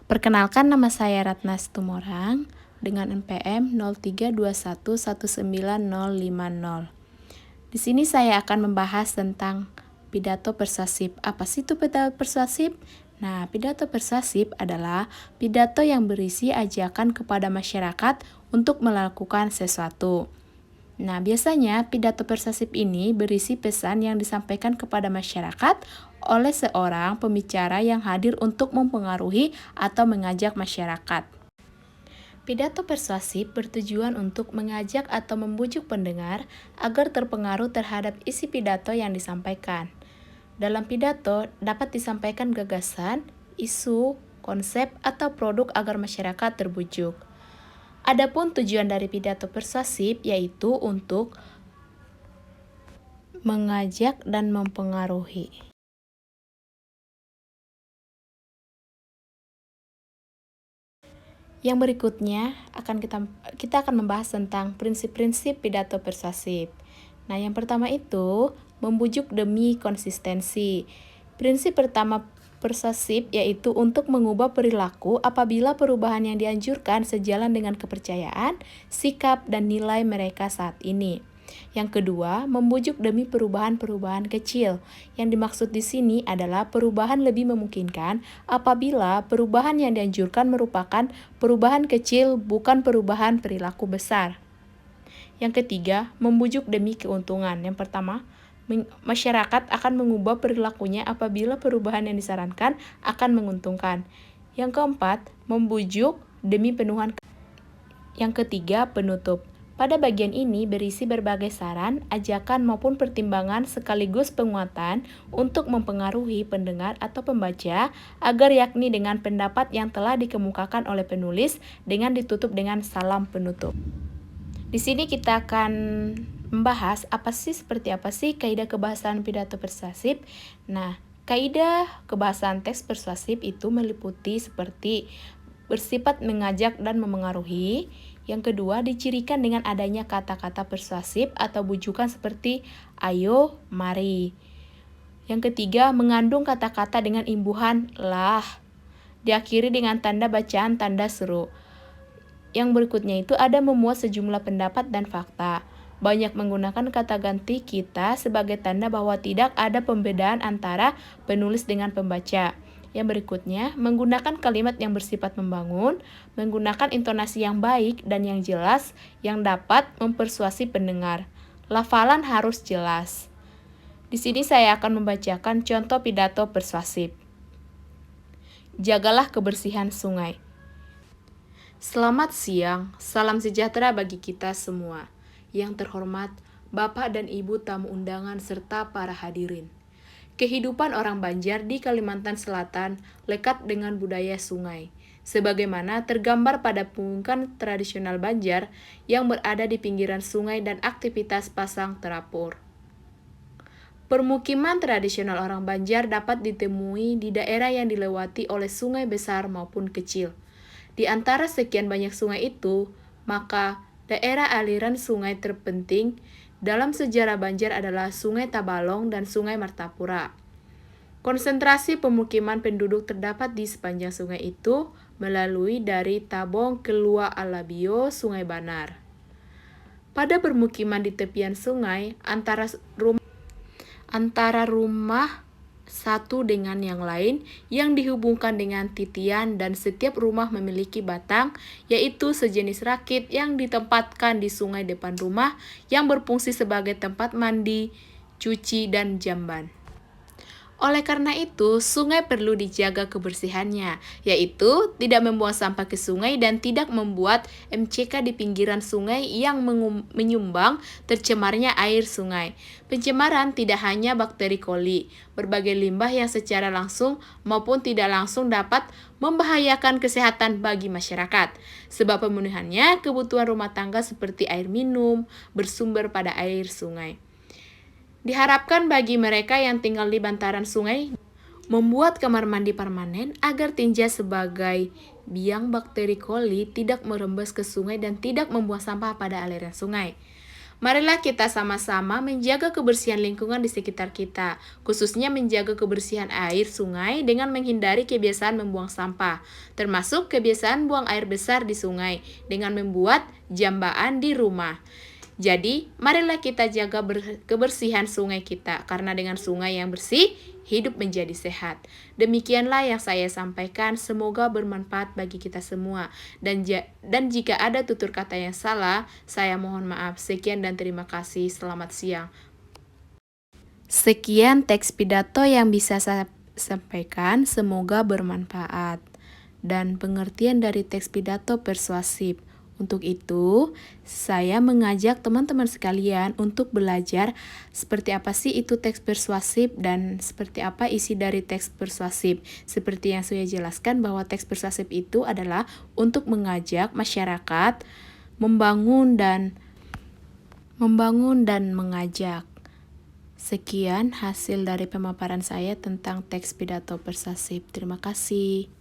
Perkenalkan, nama saya Ratna Situmorang dengan NPM 0321190050. Di sini saya akan membahas tentang pidato persuasif. Apa sih itu pidato persuasif? Nah, pidato persuasif adalah pidato yang berisi ajakan kepada masyarakat untuk melakukan sesuatu. Nah, biasanya pidato persuasif ini berisi pesan yang disampaikan kepada masyarakat oleh seorang pembicara yang hadir untuk mempengaruhi atau mengajak masyarakat. Pidato persuasif bertujuan untuk mengajak atau membujuk pendengar agar terpengaruh terhadap isi pidato yang disampaikan. Dalam pidato dapat disampaikan gagasan, isu, konsep, atau produk agar masyarakat terbujuk. Adapun tujuan dari pidato persuasif yaitu untuk mengajak dan mempengaruhi. Yang berikutnya kita akan membahas tentang prinsip-prinsip pidato persuasif. Nah, yang pertama itu membujuk demi konsistensi. Prinsip pertama persuasif yaitu untuk mengubah perilaku apabila perubahan yang dianjurkan sejalan dengan kepercayaan, sikap, dan nilai mereka saat ini. Yang kedua, membujuk demi perubahan-perubahan kecil. Yang dimaksud di sini adalah perubahan lebih memungkinkan apabila perubahan yang dianjurkan merupakan perubahan kecil, bukan perubahan perilaku besar. Yang ketiga, membujuk demi keuntungan. Yang pertama, masyarakat akan mengubah perilakunya apabila perubahan yang disarankan akan menguntungkan. Yang keempat, membujuk demi penuhan. Yang ketiga, penutup. Pada bagian ini berisi berbagai saran, ajakan maupun pertimbangan sekaligus penguatan untuk mempengaruhi pendengar atau pembaca agar yakni dengan pendapat yang telah dikemukakan oleh penulis dengan ditutup dengan salam penutup. Di sini kita akan membahas seperti apa sih kaidah kebahasaan pidato persuasif. Nah, kaidah kebahasaan teks persuasif itu meliputi seperti bersifat mengajak dan memengaruhi. Yang kedua, dicirikan dengan adanya kata-kata persuasif atau bujukan seperti ayo, mari. Yang ketiga, mengandung kata-kata dengan imbuhan lah. Diakhiri dengan tanda bacaan tanda seru. Yang berikutnya itu ada memuat sejumlah pendapat dan fakta. Banyak menggunakan kata ganti kita sebagai tanda bahwa tidak ada pembedaan antara penulis dengan pembaca. Yang berikutnya, menggunakan kalimat yang bersifat membangun, menggunakan intonasi yang baik dan yang jelas yang dapat mempersuasi pendengar. Lafalan harus jelas. Di sini saya akan membacakan contoh pidato persuasif. Jagalah kebersihan sungai. Selamat siang, salam sejahtera bagi kita semua. Yang terhormat, Bapak dan Ibu tamu undangan serta para hadirin. Kehidupan orang Banjar di Kalimantan Selatan lekat dengan budaya sungai, sebagaimana tergambar pada punggungan tradisional Banjar yang berada di pinggiran sungai dan aktivitas pasang terapur. Permukiman tradisional orang Banjar dapat ditemui di daerah yang dilewati oleh sungai besar maupun kecil. Di antara sekian banyak sungai itu, maka daerah aliran sungai terpenting dalam sejarah Banjar adalah Sungai Tabalong dan Sungai Martapura. Konsentrasi pemukiman penduduk terdapat di sepanjang sungai itu melalui dari Tabong ke Lua Alabio, Sungai Banar. Pada permukiman di tepian sungai, antara rumah satu dengan yang lain yang dihubungkan dengan titian dan setiap rumah memiliki batang, yaitu sejenis rakit yang ditempatkan di sungai depan rumah yang berfungsi sebagai tempat mandi, cuci, dan jamban. Oleh karena itu, sungai perlu dijaga kebersihannya, yaitu tidak membuang sampah ke sungai dan tidak membuat MCK di pinggiran sungai yang menyumbang tercemarnya air sungai. Pencemaran tidak hanya bakteri koli, berbagai limbah yang secara langsung maupun tidak langsung dapat membahayakan kesehatan bagi masyarakat, sebab pemenuhannya kebutuhan rumah tangga seperti air minum bersumber pada air sungai. Diharapkan bagi mereka yang tinggal di bantaran sungai membuat kamar mandi permanen agar tinja sebagai biang bakteri koli tidak merembes ke sungai dan tidak membuang sampah pada aliran sungai. Marilah kita sama-sama menjaga kebersihan lingkungan di sekitar kita, khususnya menjaga kebersihan air sungai dengan menghindari kebiasaan membuang sampah, termasuk kebiasaan buang air besar di sungai dengan membuat jambaan di rumah. Jadi, marilah kita jaga kebersihan sungai kita, karena dengan sungai yang bersih, hidup menjadi sehat. Demikianlah yang saya sampaikan, semoga bermanfaat bagi kita semua. Dan jika ada tutur kata yang salah, saya mohon maaf. Sekian dan terima kasih. Selamat siang. Sekian teks pidato yang bisa saya sampaikan, semoga bermanfaat. Dan pengertian dari teks pidato persuasif. Untuk itu, saya mengajak teman-teman sekalian untuk belajar seperti apa sih itu teks persuasif dan seperti apa isi dari teks persuasif. Seperti yang saya jelaskan bahwa teks persuasif itu adalah untuk mengajak masyarakat membangun dan mengajak. Sekian hasil dari pemaparan saya tentang teks pidato persuasif. Terima kasih.